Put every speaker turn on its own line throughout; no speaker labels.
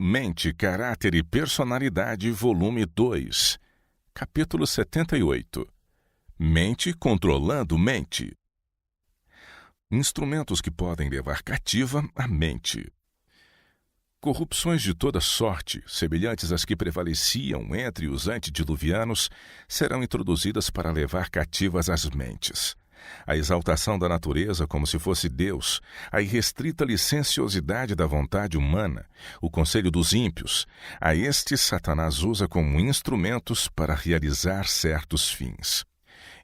Mente, Caráter e Personalidade, volume 2, capítulo 78. Mente controlando mente. Instrumentos que podem levar cativa a mente. Corrupções de toda sorte, semelhantes às que prevaleciam entre os antediluvianos, serão introduzidas para levar cativas as mentes. A exaltação da natureza como se fosse Deus, a irrestrita licenciosidade da vontade humana, o conselho dos ímpios, a estes Satanás usa como instrumentos para realizar certos fins.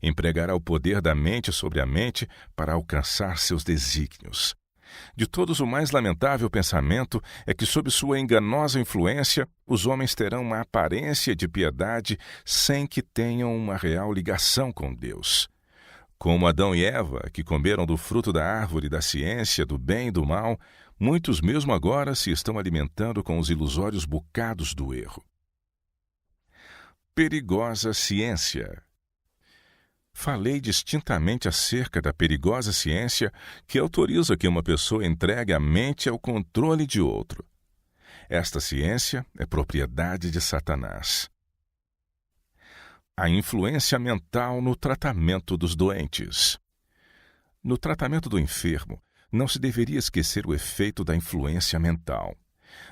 Empregará o poder da mente sobre a mente para alcançar seus desígnios. De todos, o mais lamentável pensamento é que, sob sua enganosa influência, os homens terão uma aparência de piedade sem que tenham uma real ligação com Deus. Como Adão e Eva, que comeram do fruto da árvore da ciência do bem e do mal, muitos mesmo agora se estão alimentando com os ilusórios bocados do erro. Perigosa ciência. Falei distintamente acerca da perigosa ciência que autoriza que uma pessoa entregue a mente ao controle de outro. Esta ciência é propriedade de Satanás. A influência mental no tratamento dos doentes. No tratamento do enfermo, não se deveria esquecer o efeito da influência mental.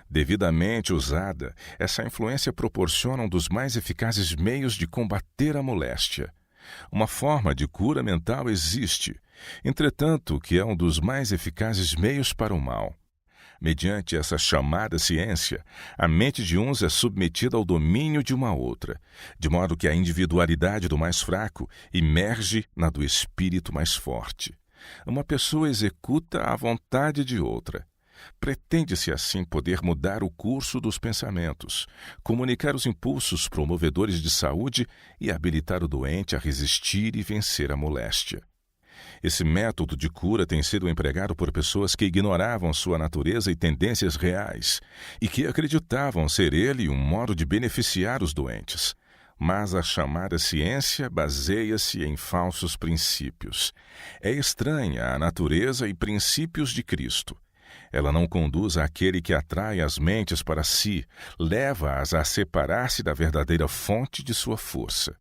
Devidamente usada, essa influência proporciona um dos mais eficazes meios de combater a moléstia. Uma forma de cura mental existe, entretanto, que é um dos mais eficazes meios para o mal. Mediante essa chamada ciência, a mente de uns é submetida ao domínio de uma outra, de modo que a individualidade do mais fraco emerge na do espírito mais forte. Uma pessoa executa a vontade de outra. Pretende-se assim poder mudar o curso dos pensamentos, comunicar os impulsos promovedores de saúde e habilitar o doente a resistir e vencer a moléstia. Esse método de cura tem sido empregado por pessoas que ignoravam sua natureza e tendências reais e que acreditavam ser ele um modo de beneficiar os doentes. Mas a chamada ciência baseia-se em falsos princípios. É estranha à natureza e princípios de Cristo. Ela não conduz àquele que atrai as mentes para si, leva-as a separar-se da verdadeira fonte de sua força.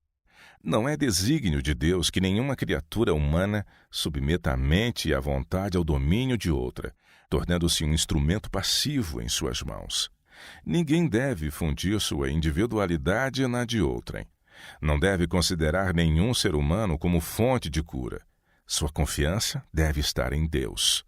Não é desígnio de Deus que nenhuma criatura humana submeta a mente e a vontade ao domínio de outra, tornando-se um instrumento passivo em suas mãos. Ninguém deve fundir sua individualidade na de outrem. Não deve considerar nenhum ser humano como fonte de cura. Sua confiança deve estar em Deus.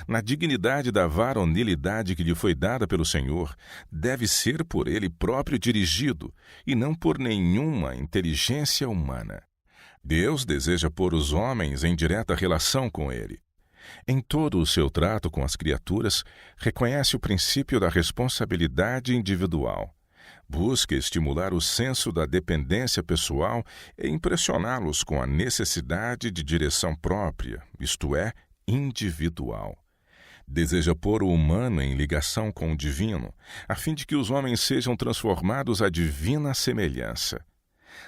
Na dignidade da varonilidade que lhe foi dada pelo Senhor, deve ser por ele próprio dirigido e não por nenhuma inteligência humana. Deus deseja pôr os homens em direta relação com ele. Em todo o seu trato com as criaturas, reconhece o princípio da responsabilidade individual. Busca estimular o senso da dependência pessoal e impressioná-los com a necessidade de direção própria, isto é, individual. Deseja pôr o humano em ligação com o divino, a fim de que os homens sejam transformados à divina semelhança.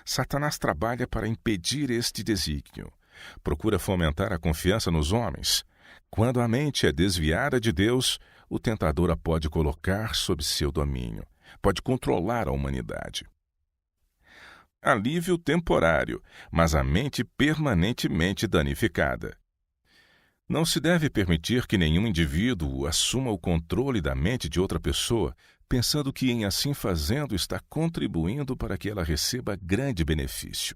Satanás trabalha para impedir este desígnio. Procura fomentar a confiança nos homens. Quando a mente é desviada de Deus, o tentador a pode colocar sob seu domínio. Pode controlar a humanidade. Alívio temporário, mas a mente permanentemente danificada. Não se deve permitir que nenhum indivíduo assuma o controle da mente de outra pessoa, pensando que em assim fazendo está contribuindo para que ela receba grande benefício.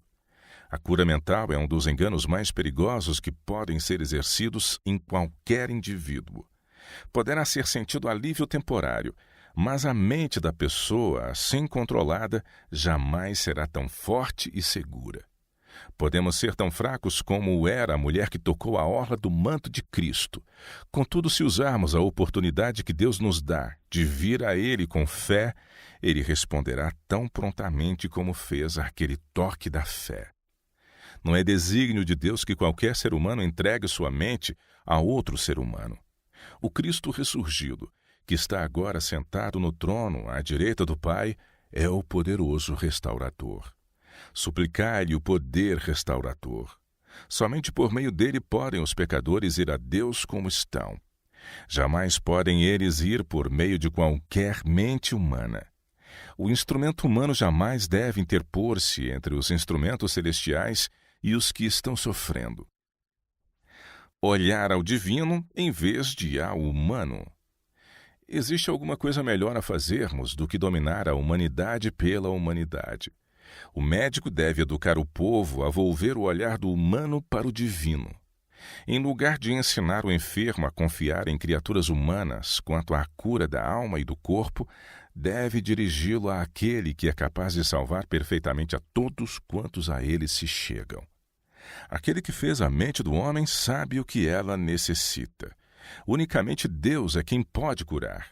A cura mental é um dos enganos mais perigosos que podem ser exercidos em qualquer indivíduo. Poderá ser sentido alívio temporário, mas a mente da pessoa, assim controlada, jamais será tão forte e segura. Podemos ser tão fracos como era a mulher que tocou a orla do manto de Cristo. Contudo, se usarmos a oportunidade que Deus nos dá de vir a Ele com fé, Ele responderá tão prontamente como fez aquele toque da fé. Não é desígnio de Deus que qualquer ser humano entregue sua mente a outro ser humano. O Cristo ressurgido, que está agora sentado no trono à direita do Pai, é o poderoso restaurador. Suplicai-lhe o poder restaurador. Somente por meio dele podem os pecadores ir a Deus como estão. Jamais podem eles ir por meio de qualquer mente humana. O instrumento humano jamais deve interpor-se entre os instrumentos celestiais e os que estão sofrendo. Olhar ao divino em vez de ao humano. Existe alguma coisa melhor a fazermos do que dominar a humanidade pela humanidade. O médico deve educar o povo a volver o olhar do humano para o divino. Em lugar de ensinar o enfermo a confiar em criaturas humanas quanto à cura da alma e do corpo, deve dirigi-lo àquele que é capaz de salvar perfeitamente a todos quantos a ele se chegam. Aquele que fez a mente do homem sabe o que ela necessita. Unicamente Deus é quem pode curar.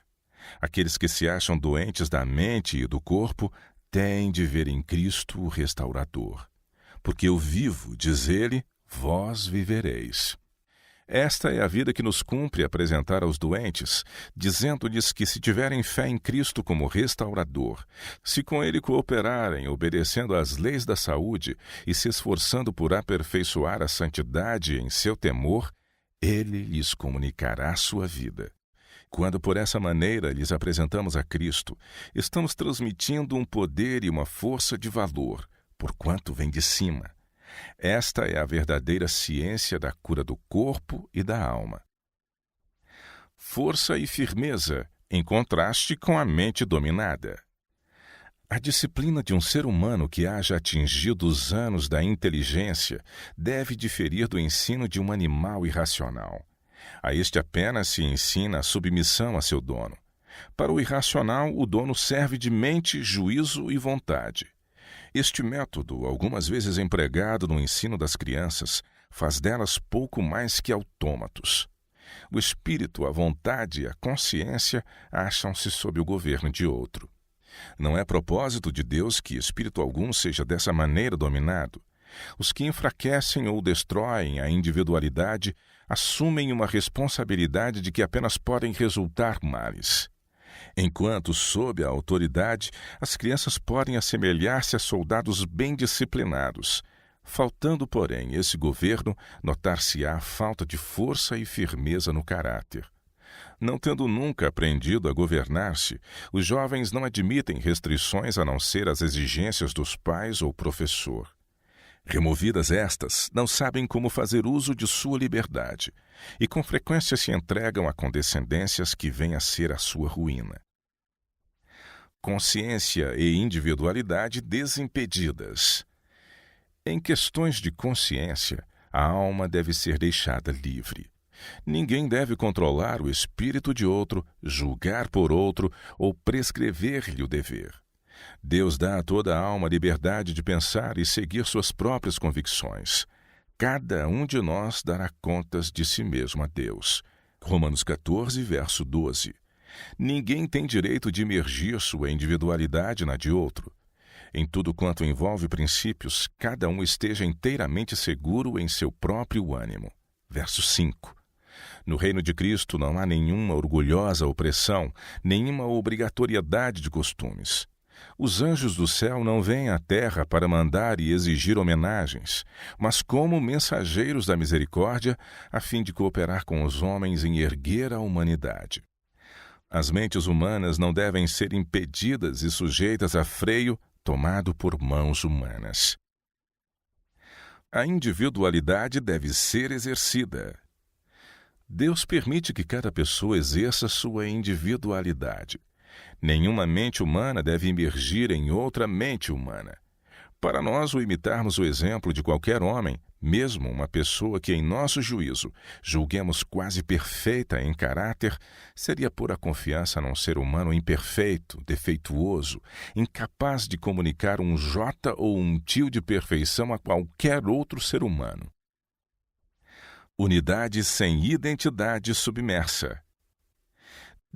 Aqueles que se acham doentes da mente e do corpo têm de ver em Cristo o restaurador. Porque eu vivo, diz ele, vós vivereis. Esta é a vida que nos cumpre apresentar aos doentes, dizendo-lhes que se tiverem fé em Cristo como restaurador, se com Ele cooperarem, obedecendo às leis da saúde e se esforçando por aperfeiçoar a santidade em seu temor, Ele lhes comunicará a sua vida. Quando por essa maneira lhes apresentamos a Cristo, estamos transmitindo um poder e uma força de valor, porquanto vem de cima. Esta é a verdadeira ciência da cura do corpo e da alma. Força e firmeza, em contraste com a mente dominada. A disciplina de um ser humano que haja atingido os anos da inteligência deve diferir do ensino de um animal irracional. A este apenas se ensina a submissão a seu dono. Para o irracional, o dono serve de mente, juízo e vontade. Este método, algumas vezes empregado no ensino das crianças, faz delas pouco mais que autômatos. O espírito, a vontade e a consciência acham-se sob o governo de outro. Não é propósito de Deus que espírito algum seja dessa maneira dominado. Os que enfraquecem ou destroem a individualidade assumem uma responsabilidade de que apenas podem resultar males. Enquanto, sob a autoridade, as crianças podem assemelhar-se a soldados bem disciplinados. Faltando, porém, esse governo, notar-se-á falta de força e firmeza no caráter. Não tendo nunca aprendido a governar-se, os jovens não admitem restrições a não ser as exigências dos pais ou professor. Removidas estas, não sabem como fazer uso de sua liberdade e com frequência se entregam a condescendências que vêm a ser a sua ruína. Consciência e individualidade desimpedidas. Em questões de consciência, a alma deve ser deixada livre. Ninguém deve controlar o espírito de outro, julgar por outro ou prescrever-lhe o dever. Deus dá a toda a alma liberdade de pensar e seguir suas próprias convicções. Cada um de nós dará contas de si mesmo a Deus. Romanos 14, verso 12. Ninguém tem direito de imergir sua individualidade na de outro. Em tudo quanto envolve princípios, cada um esteja inteiramente seguro em seu próprio ânimo. Verso 5. No reino de Cristo não há nenhuma orgulhosa opressão, nenhuma obrigatoriedade de costumes. Os anjos do céu não vêm à terra para mandar e exigir homenagens, mas como mensageiros da misericórdia, a fim de cooperar com os homens em erguer a humanidade. As mentes humanas não devem ser impedidas e sujeitas a freio tomado por mãos humanas. A individualidade deve ser exercida. Deus permite que cada pessoa exerça sua individualidade. Nenhuma mente humana deve emergir em outra mente humana. Para nós o imitarmos o exemplo de qualquer homem, mesmo uma pessoa que em nosso juízo julguemos quase perfeita em caráter, seria pôr a confiança num ser humano imperfeito, defeituoso, incapaz de comunicar um jota ou um tio de perfeição a qualquer outro ser humano. Unidade sem identidade submersa.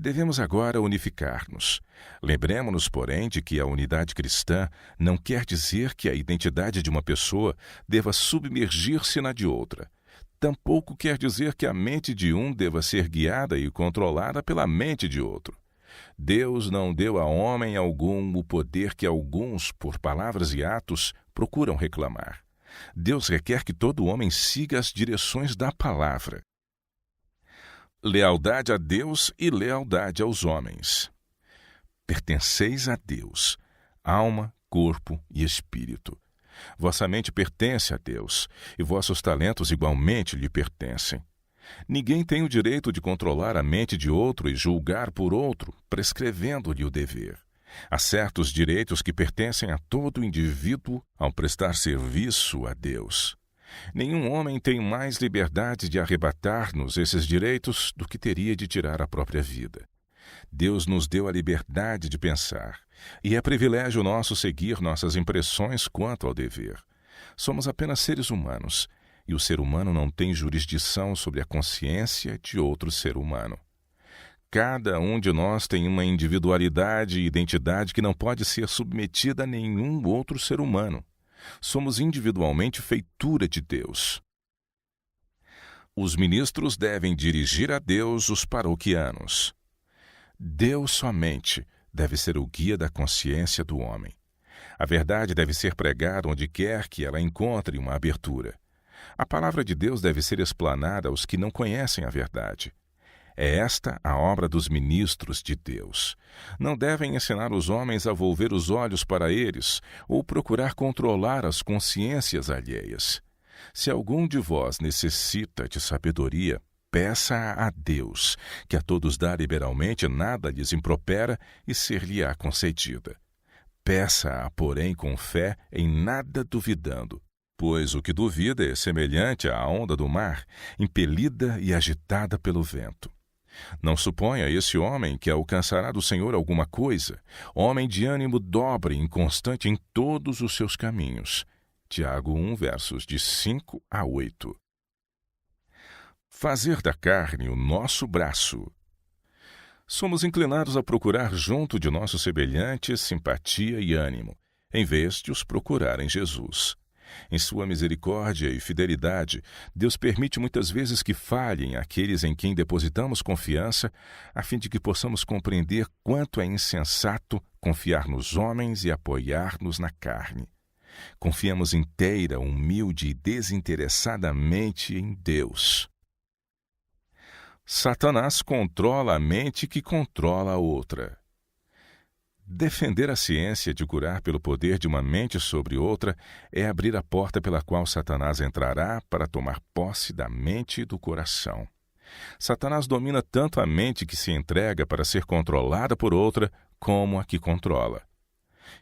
Devemos agora unificar-nos. Lembremos-nos, porém, de que a unidade cristã não quer dizer que a identidade de uma pessoa deva submergir-se na de outra. Tampouco quer dizer que a mente de um deva ser guiada e controlada pela mente de outro. Deus não deu a homem algum o poder que alguns, por palavras e atos, procuram reclamar. Deus requer que todo homem siga as direções da palavra. lealdade a Deus e lealdade aos homens. Pertenceis a Deus, alma, corpo e espírito. Vossa mente pertence a Deus, e vossos talentos igualmente lhe pertencem. Ninguém tem o direito de controlar a mente de outro e julgar por outro, prescrevendo-lhe o dever. Há certos direitos que pertencem a todo indivíduo ao prestar serviço a Deus. Nenhum homem tem mais liberdade de arrebatar-nos esses direitos do que teria de tirar a própria vida. Deus nos deu a liberdade de pensar, e é privilégio nosso seguir nossas impressões quanto ao dever. Somos apenas seres humanos, e o ser humano não tem jurisdição sobre a consciência de outro ser humano. Cada um de nós tem uma individualidade e identidade que não pode ser submetida a nenhum outro ser humano. Somos individualmente feitura de Deus. Os ministros devem dirigir a Deus os paroquianos. Deus somente deve ser o guia da consciência do homem. A verdade deve ser pregada onde quer que ela encontre uma abertura. A palavra de Deus deve ser explanada aos que não conhecem a verdade. É esta a obra dos ministros de Deus. Não devem ensinar os homens a volver os olhos para eles ou procurar controlar as consciências alheias. Se algum de vós necessita de sabedoria, peça a Deus, que a todos dá liberalmente, nada lhes impropera e ser-lhe-á concedida. Peça-a, porém, com fé, em nada duvidando, pois o que duvida é semelhante à onda do mar, impelida e agitada pelo vento. Não suponha esse homem que alcançará do Senhor alguma coisa, homem de ânimo dobre e inconstante em todos os seus caminhos. Tiago 1, versos de 5 a 8. Fazer da carne o nosso braço. Somos inclinados a procurar junto de nossos semelhantes simpatia e ânimo, em vez de os procurar em Jesus. Em sua misericórdia e fidelidade, Deus permite muitas vezes que falhem aqueles em quem depositamos confiança, a fim de que possamos compreender quanto é insensato confiar nos homens e apoiar-nos na carne. Confiamos inteira, humilde e desinteressadamente em Deus. Satanás controla a mente que controla a outra. Defender a ciência de curar pelo poder de uma mente sobre outra é abrir a porta pela qual Satanás entrará para tomar posse da mente e do coração. Satanás domina tanto a mente que se entrega para ser controlada por outra, como a que controla.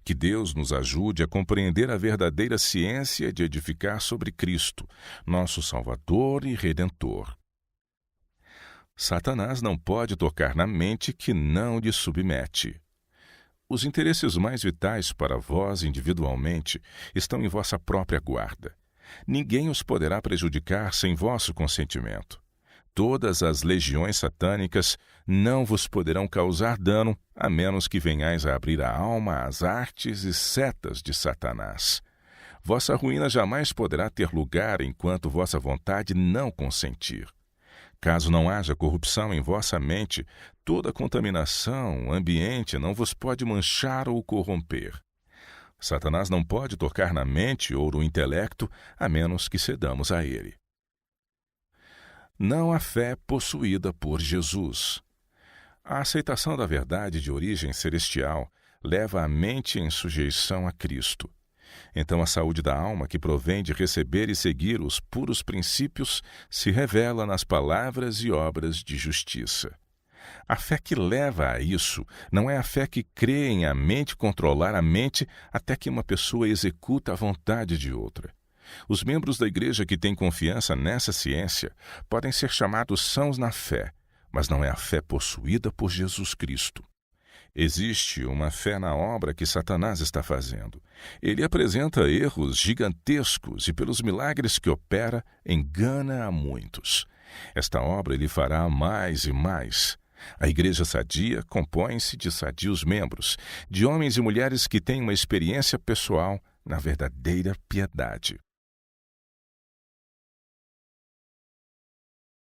Que Deus nos ajude a compreender a verdadeira ciência de edificar sobre Cristo, nosso Salvador e Redentor. Satanás não pode tocar na mente que não lhe submete. Os interesses mais vitais para vós individualmente estão em vossa própria guarda. Ninguém os poderá prejudicar sem vosso consentimento. Todas as legiões satânicas não vos poderão causar dano, a menos que venhais a abrir a alma às artes e setas de Satanás. Vossa ruína jamais poderá ter lugar enquanto vossa vontade não consentir. Caso não haja corrupção em vossa mente, toda contaminação ambiente não vos pode manchar ou corromper. Satanás não pode tocar na mente ou no intelecto, a menos que cedamos a ele. Não há fé possuída por Jesus. A aceitação da verdade de origem celestial leva a mente em sujeição a Cristo. Então a saúde da alma que provém de receber e seguir os puros princípios se revela nas palavras e obras de justiça. A fé que leva a isso não é a fé que crê em a mente controlar a mente até que uma pessoa executa a vontade de outra. Os membros da igreja que têm confiança nessa ciência podem ser chamados sãos na fé, mas não é a fé possuída por Jesus Cristo. Existe uma fé na obra que Satanás está fazendo. Ele apresenta erros gigantescos e, pelos milagres que opera, engana a muitos. Esta obra ele fará mais e mais. A igreja sadia compõe-se de sadios membros, de homens e mulheres que têm uma experiência pessoal na verdadeira piedade.